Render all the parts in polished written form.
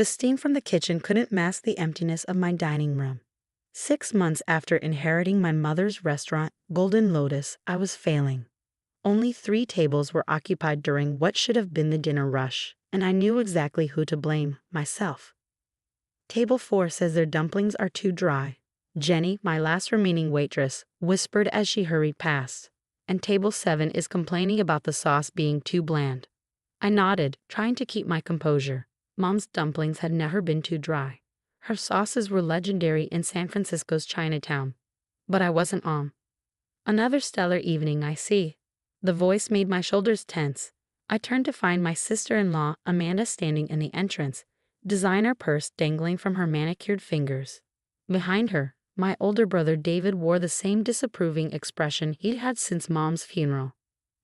The steam from the kitchen couldn't mask the emptiness of my dining room. 6 months after inheriting my mother's restaurant, Golden Lotus, I was failing. Only 3 tables were occupied during what should have been the dinner rush, and I knew exactly who to blame: myself. Table 4 says their dumplings are too dry, Jenny, my last remaining waitress, whispered as she hurried past. And table 7 is complaining about the sauce being too bland. I nodded, trying to keep my composure. Mom's dumplings had never been too dry. Her sauces were legendary in San Francisco's Chinatown. But I wasn't on. Another stellar evening, I see. The voice made my shoulders tense. I turned to find my sister-in-law, Amanda, standing in the entrance, designer purse dangling from her manicured fingers. Behind her, my older brother David wore the same disapproving expression he'd had since Mom's funeral.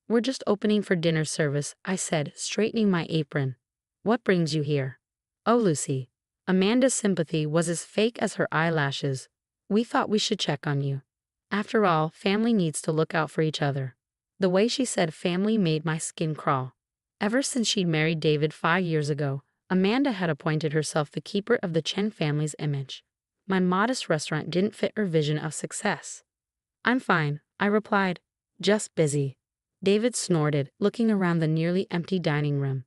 "We're just opening for dinner service," I said, straightening my apron. "What brings you here?" "Oh, Lucy." Amanda's sympathy was as fake as her eyelashes. "We thought we should check on you. After all, family needs to look out for each other." The way she said family made my skin crawl. Ever since she'd married David 5 years ago, Amanda had appointed herself the keeper of the Chen family's image. My modest restaurant didn't fit her vision of success. "I'm fine," I replied. "Just busy." David snorted, looking around the nearly empty dining room.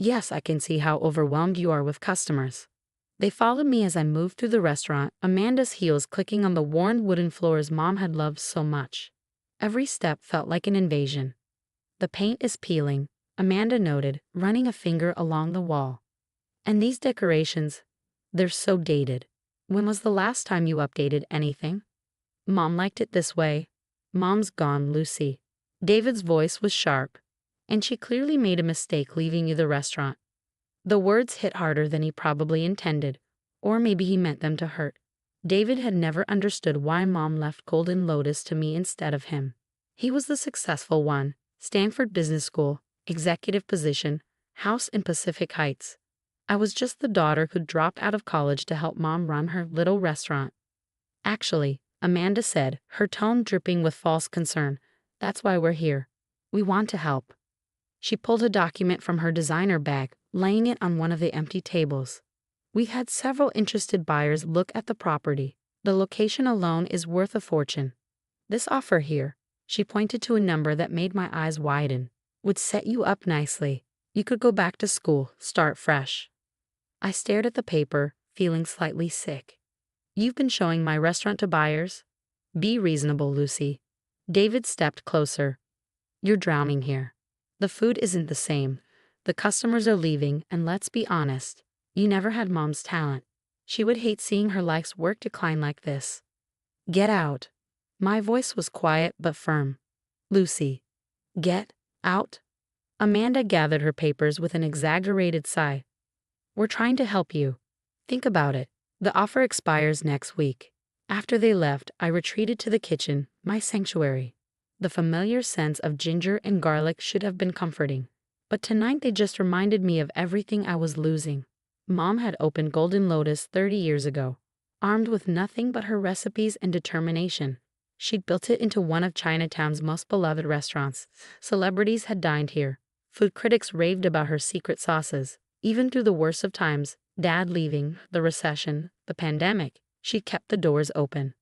"Yes, I can see how overwhelmed you are with customers." They followed me as I moved through the restaurant, Amanda's heels clicking on the worn wooden floors Mom had loved so much. Every step felt like an invasion. "The paint is peeling," Amanda noted, running a finger along the wall. "And these decorations, they're so dated. When was the last time you updated anything?" "Mom liked it this way." "Mom's gone, Lucy." David's voice was sharp. "And she clearly made a mistake leaving you the restaurant." The words hit harder than he probably intended, or maybe he meant them to hurt. David had never understood why Mom left Golden Lotus to me instead of him. He was the successful one, Stanford Business School, executive position, house in Pacific Heights. I was just the daughter who dropped out of college to help Mom run her little restaurant. "Actually," Amanda said, her tone dripping with false concern, "that's why we're here. We want to help." She pulled a document from her designer bag, laying it on one of the empty tables. "We've had several interested buyers look at the property. The location alone is worth a fortune. This offer here," she pointed to a number that made my eyes widen, "would set you up nicely. You could go back to school, start fresh." I stared at the paper, feeling slightly sick. "You've been showing my restaurant to buyers?" "Be reasonable, Lucy." David stepped closer. "You're drowning here. The food isn't the same. The customers are leaving, and let's be honest, you never had Mom's talent. She would hate seeing her life's work decline like this. Get out." My voice was quiet but firm. "Lucy, get out." Amanda gathered her papers with an exaggerated sigh. "We're trying to help you. Think about it. The offer expires next week." After they left, I retreated to the kitchen, my sanctuary. The familiar scents of ginger and garlic should have been comforting. But tonight they just reminded me of everything I was losing. Mom had opened Golden Lotus 30 years ago, armed with nothing but her recipes and determination. She'd built it into one of Chinatown's most beloved restaurants. Celebrities had dined here. Food critics raved about her secret sauces. Even through the worst of times, Dad leaving, the recession, the pandemic, she kept the doors open.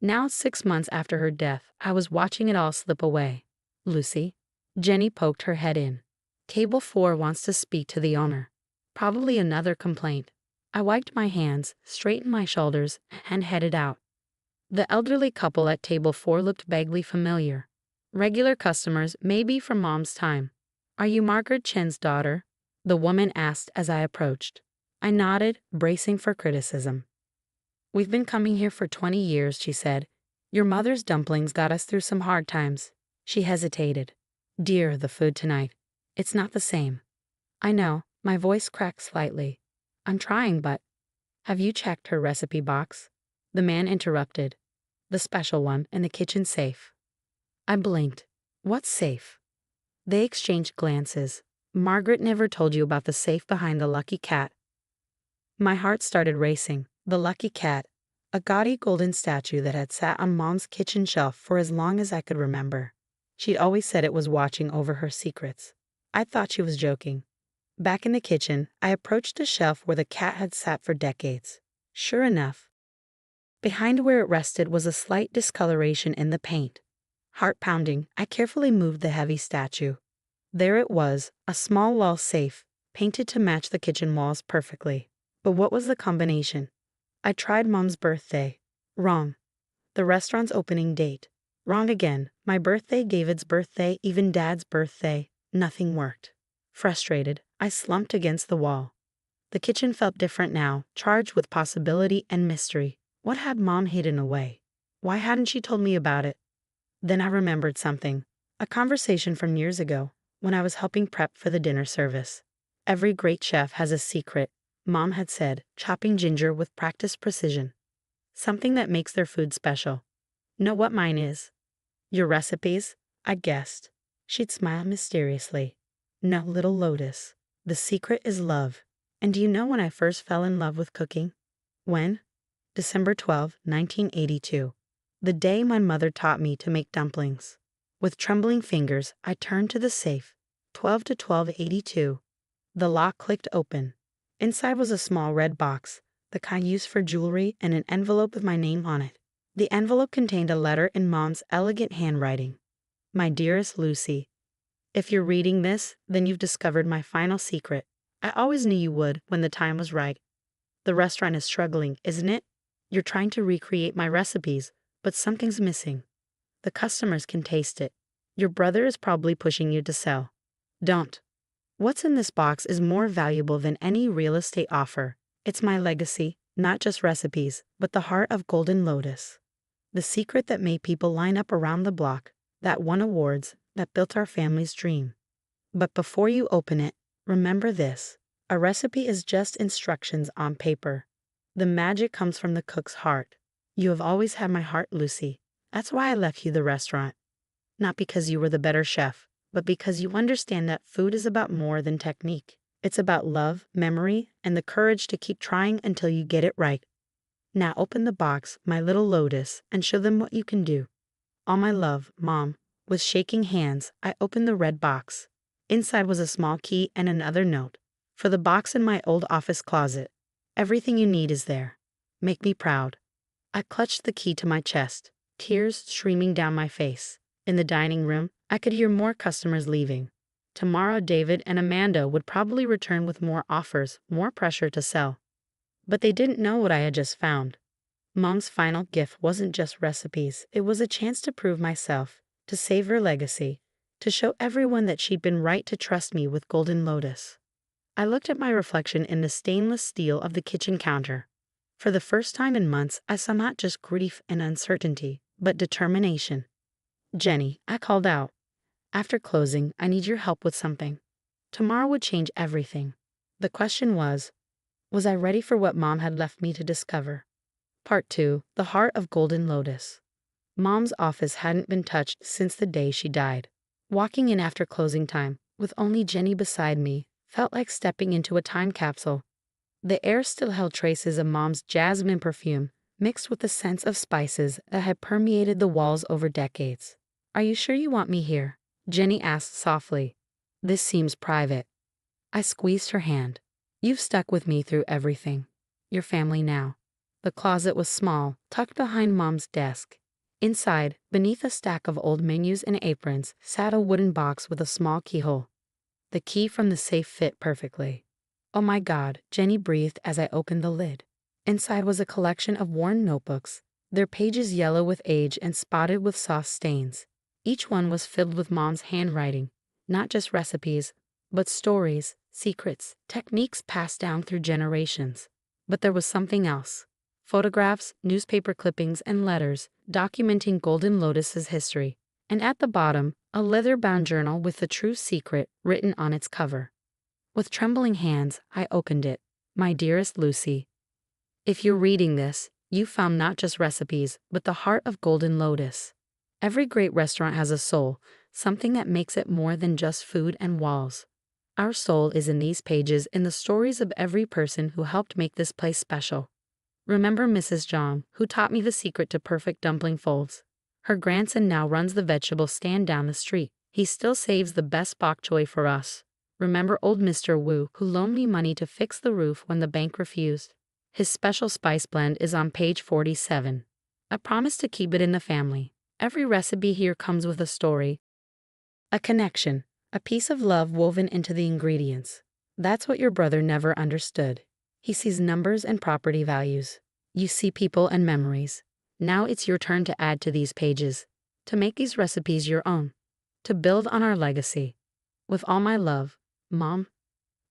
Now, 6 months after her death, I was watching it all slip away. "Lucy?" Jenny poked her head in. "Table 4 wants to speak to the owner." Probably another complaint. I wiped my hands, straightened my shoulders, and headed out. The elderly couple at table 4 looked vaguely familiar. Regular customers, maybe from Mom's time. "Are you Margaret Chen's daughter?" the woman asked as I approached. I nodded, bracing for criticism. "We've been coming here for 20 years, she said. "Your mother's dumplings got us through some hard times." She hesitated. "Dear, the food tonight. It's not the same." "I know." My voice cracked slightly. "I'm trying, but—" "Have you checked her recipe box?" The man interrupted. "The special one in the kitchen safe." I blinked. "What safe?" They exchanged glances. "Margaret never told you about the safe behind the Lucky Cat." My heart started racing. The Lucky Cat, a gaudy golden statue that had sat on Mom's kitchen shelf for as long as I could remember. She'd always said it was watching over her secrets. I thought she was joking. Back in the kitchen, I approached a shelf where the cat had sat for decades. Sure enough, behind where it rested was a slight discoloration in the paint. Heart pounding, I carefully moved the heavy statue. There it was, a small wall safe, painted to match the kitchen walls perfectly. But what was the combination? I tried Mom's birthday. Wrong. The restaurant's opening date. Wrong again. My birthday, David's birthday, even Dad's birthday. Nothing worked. Frustrated, I slumped against the wall. The kitchen felt different now, charged with possibility and mystery. What had Mom hidden away? Why hadn't she told me about it? Then I remembered something. A conversation from years ago, when I was helping prep for the dinner service. Every great chef has a secret, Mom had said, chopping ginger with practiced precision. Something that makes their food special. Know what mine is? Your recipes? I guessed. She'd smile mysteriously. No, little Lotus. The secret is love. And do you know when I first fell in love with cooking? When? December 12, 1982. The day my mother taught me to make dumplings. With trembling fingers, I turned to the safe. 12 to 1282. The lock clicked open. Inside was a small red box, the kind used for jewelry, and an envelope with my name on it. The envelope contained a letter in Mom's elegant handwriting. My dearest Lucy, if you're reading this, then you've discovered my final secret. I always knew you would when the time was right. The restaurant is struggling, isn't it? You're trying to recreate my recipes, but something's missing. The customers can taste it. Your brother is probably pushing you to sell. Don't. What's in this box is more valuable than any real estate offer. It's my legacy, not just recipes, but the heart of Golden Lotus. The secret that made people line up around the block, that won awards, that built our family's dream. But before you open it, remember this. A recipe is just instructions on paper. The magic comes from the cook's heart. You have always had my heart, Lucy. That's why I left you the restaurant. Not because you were the better chef, but because you understand that food is about more than technique. It's about love, memory, and the courage to keep trying until you get it right. Now open the box, my little Lotus, and show them what you can do. All my love, Mom. With shaking hands, I opened the red box. Inside was a small key and another note. For the box in my old office closet. Everything you need is there. Make me proud. I clutched the key to my chest, tears streaming down my face. In the dining room, I could hear more customers leaving. Tomorrow David and Amanda would probably return with more offers, more pressure to sell. But they didn't know what I had just found. Mom's final gift wasn't just recipes, it was a chance to prove myself, to save her legacy, to show everyone that she'd been right to trust me with Golden Lotus. I looked at my reflection in the stainless steel of the kitchen counter. For the first time in months, I saw not just grief and uncertainty, but determination. Jenny, I called out. After closing, I need your help with something. Tomorrow would change everything. The question was I ready for what Mom had left me to discover? Part 2, The Heart of Golden Lotus. Mom's office hadn't been touched since the day she died. Walking in after closing time, with only Jenny beside me, felt like stepping into a time capsule. The air still held traces of Mom's jasmine perfume, mixed with the scents of spices that had permeated the walls over decades. Are you sure you want me here? Jenny asked softly. This seems private. I squeezed her hand. You've stuck with me through everything. Your family now. The closet was small, tucked behind Mom's desk. Inside, beneath a stack of old menus and aprons, sat a wooden box with a small keyhole. The key from the safe fit perfectly. Oh my God, Jenny breathed as I opened the lid. Inside was a collection of worn notebooks, their pages yellow with age and spotted with soft stains. Each one was filled with Mom's handwriting, not just recipes, but stories, secrets, techniques passed down through generations. But there was something else. Photographs, newspaper clippings, and letters documenting Golden Lotus's history. And at the bottom, a leather-bound journal with the true secret written on its cover. With trembling hands, I opened it. My dearest Lucy, if you're reading this, you found not just recipes, but the heart of Golden Lotus. Every great restaurant has a soul, something that makes it more than just food and walls. Our soul is in these pages, in the stories of every person who helped make this place special. Remember Mrs. John, who taught me the secret to perfect dumpling folds. Her grandson now runs the vegetable stand down the street. He still saves the best bok choy for us. Remember old Mr. Wu who loaned me money to fix the roof when the bank refused? His special spice blend is on page 47. I promise to keep it in the family. Every recipe here comes with a story, a connection, a piece of love woven into the ingredients. That's what your brother never understood. He sees numbers and property values. You see people and memories. Now it's your turn to add to these pages, to make these recipes your own, to build on our legacy. With all my love, Mom.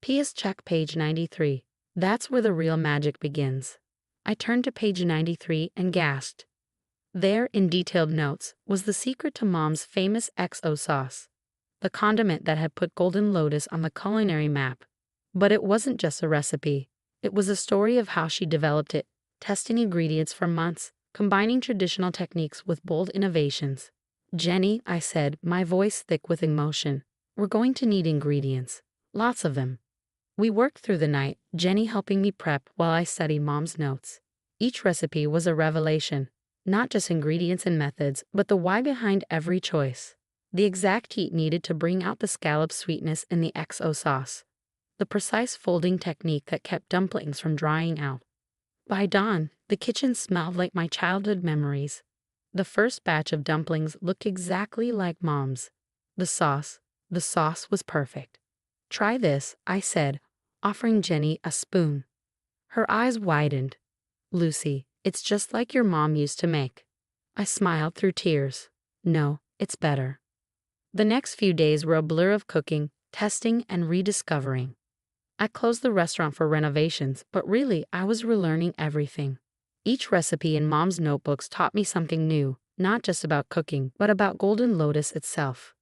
P.S. Check page 93. That's where the real magic begins. I turned to page 93 and gasped. There, in detailed notes, was the secret to Mom's famous XO sauce, the condiment that had put Golden Lotus on the culinary map. But it wasn't just a recipe. It was a story of how she developed it, testing ingredients for months, combining traditional techniques with bold innovations. Jenny, I said, my voice thick with emotion, we're going to need ingredients. Lots of them. We worked through the night, Jenny helping me prep while I studied Mom's notes. Each recipe was a revelation, not just ingredients and methods, but the why behind every choice. The exact heat needed to bring out the scallop sweetness in the XO sauce. The precise folding technique that kept dumplings from drying out. By dawn, the kitchen smelled like my childhood memories. The first batch of dumplings looked exactly like Mom's. The sauce was perfect. Try this, I said, offering Jenny a spoon. Her eyes widened. Lucy, it's just like your mom used to make. I smiled through tears. No, it's better. The next few days were a blur of cooking, testing, and rediscovering. I closed the restaurant for renovations, but really I was relearning everything. Each recipe in Mom's notebooks taught me something new, not just about cooking, but about Golden Lotus itself.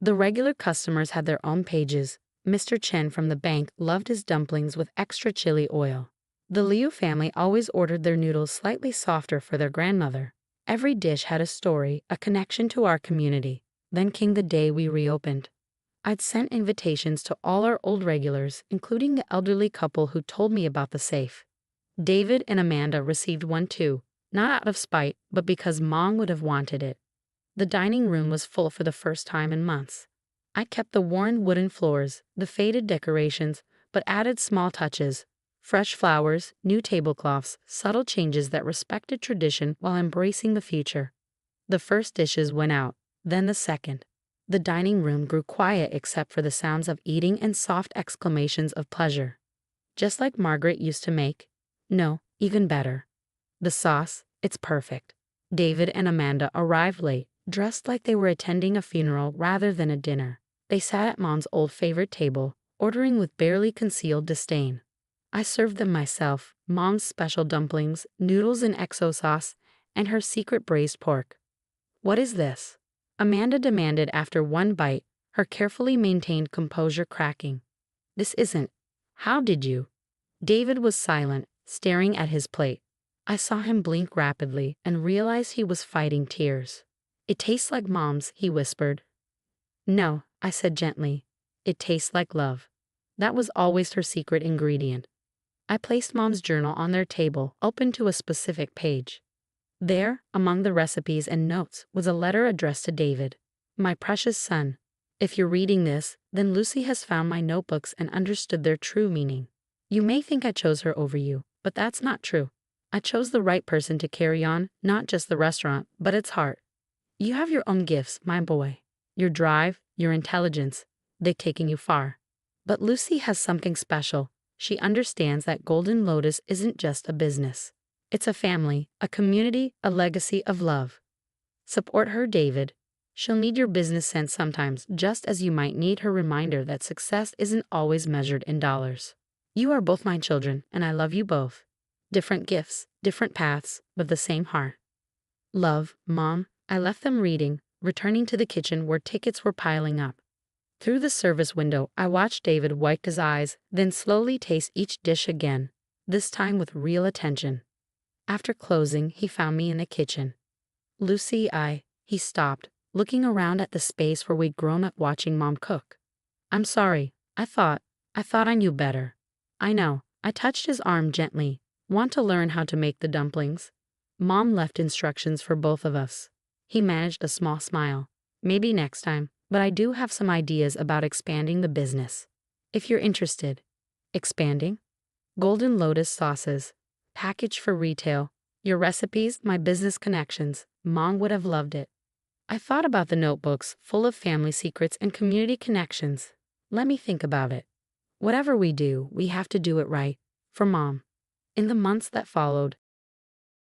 The regular customers had their own pages. Mr. Chen from the bank loved his dumplings with extra chili oil. The Liu family always ordered their noodles slightly softer for their grandmother. Every dish had a story, a connection to our community. Then came the day we reopened. I'd sent invitations to all our old regulars, including the elderly couple who told me about the safe. David and Amanda received one too, not out of spite, but because Mom would have wanted it. The dining room was full for the first time in months. I kept the worn wooden floors, the faded decorations, but added small touches. Fresh flowers, new tablecloths, subtle changes that respected tradition while embracing the future. The first dishes went out, then the second. The dining room grew quiet except for the sounds of eating and soft exclamations of pleasure. Just like Margaret used to make. No, even better. The sauce, it's perfect. David and Amanda arrived late, dressed like they were attending a funeral rather than a dinner. They sat at Mom's old favorite table, ordering with barely concealed disdain. I served them myself, Mom's special dumplings, noodles in XO sauce, and her secret braised pork. What is this? Amanda demanded after one bite, her carefully maintained composure cracking. This isn't. How did you? David was silent, staring at his plate. I saw him blink rapidly and realized he was fighting tears. It tastes like Mom's, he whispered. No, I said gently. It tastes like love. That was always her secret ingredient. I placed Mom's journal on their table, open to a specific page. There, among the recipes and notes, was a letter addressed to David. My precious son, if you're reading this, then Lucy has found my notebooks and understood their true meaning. You may think I chose her over you, but that's not true. I chose the right person to carry on, not just the restaurant, but its heart. You have your own gifts, my boy. Your drive, your intelligence, they've taken you far. But Lucy has something special. She understands that Golden Lotus isn't just a business. It's a family, a community, a legacy of love. Support her, David. She'll need your business sense sometimes, just as you might need her reminder that success isn't always measured in dollars. You are both my children, and I love you both. Different gifts, different paths, but the same heart. Love, Mom. I left them reading, returning to the kitchen where tickets were piling up. Through the service window, I watched David wipe his eyes, then slowly taste each dish again, this time with real attention. After closing, he found me in the kitchen. Lucy, he stopped, looking around at the space where we'd grown up watching Mom cook. I'm sorry, I thought I knew better. I know, I touched his arm gently. Want to learn how to make the dumplings? Mom left instructions for both of us. He managed a small smile. Maybe next time, but I do have some ideas about expanding the business. If you're interested. Expanding. Golden Lotus sauces. Packaged for retail. Your recipes, my business connections. Mom would have loved it. I thought about the notebooks, full of family secrets and community connections. Let me think about it. Whatever we do, we have to do it right. For Mom. In the months that followed,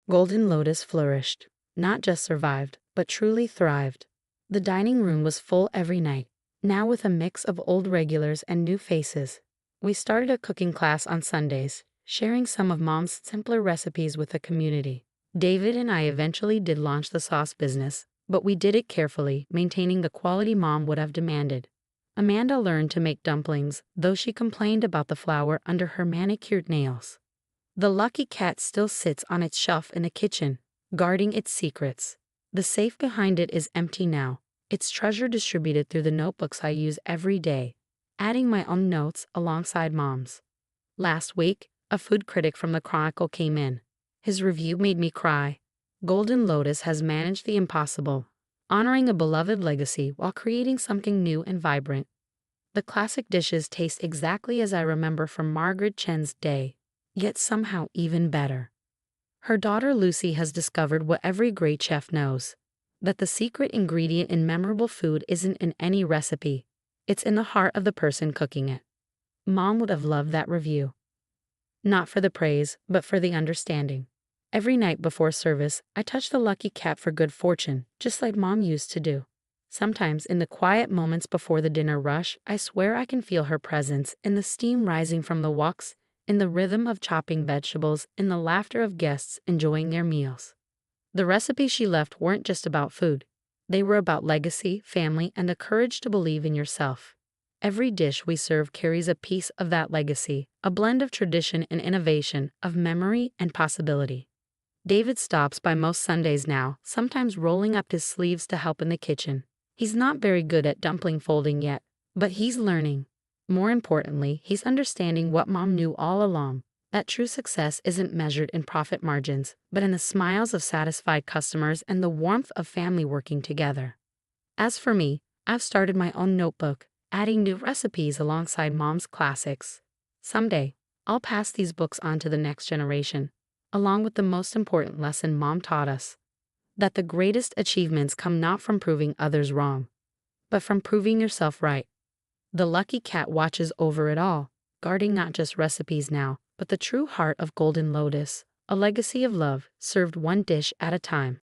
Golden Lotus flourished. Not just survived, but truly thrived. The dining room was full every night, now with a mix of old regulars and new faces. We started a cooking class on Sundays, sharing some of Mom's simpler recipes with the community. David and I eventually did launch the sauce business, but we did it carefully, maintaining the quality Mom would have demanded. Amanda learned to make dumplings, though she complained about the flour under her manicured nails. The lucky cat still sits on its shelf in the kitchen, guarding its secrets. The safe behind it is empty now, its treasure distributed through the notebooks I use every day, adding my own notes alongside Mom's. Last week, a food critic from the Chronicle came in. His review made me cry. Golden Lotus has managed the impossible, honoring a beloved legacy while creating something new and vibrant. The classic dishes taste exactly as I remember from Margaret Chen's day, yet somehow even better. Her daughter Lucy has discovered what every great chef knows, that the secret ingredient in memorable food isn't in any recipe, it's in the heart of the person cooking it. Mom would have loved that review. Not for the praise, but for the understanding. Every night before service, I touch the lucky cat for good fortune, just like Mom used to do. Sometimes in the quiet moments before the dinner rush, I swear I can feel her presence in the steam rising from the woks, in the rhythm of chopping vegetables, in the laughter of guests enjoying their meals. The recipes she left weren't just about food. They were about legacy, family, and the courage to believe in yourself. Every dish we serve carries a piece of that legacy, a blend of tradition and innovation, of memory and possibility. David stops by most Sundays now, sometimes rolling up his sleeves to help in the kitchen. He's not very good at dumpling folding yet, but he's learning. More importantly, he's understanding what Mom knew all along, that true success isn't measured in profit margins, but in the smiles of satisfied customers and the warmth of family working together. As for me, I've started my own notebook, adding new recipes alongside Mom's classics. Someday, I'll pass these books on to the next generation, along with the most important lesson Mom taught us, that the greatest achievements come not from proving others wrong, but from proving yourself right. The lucky cat watches over it all, guarding not just recipes now, but the true heart of Golden Lotus, a legacy of love, served one dish at a time.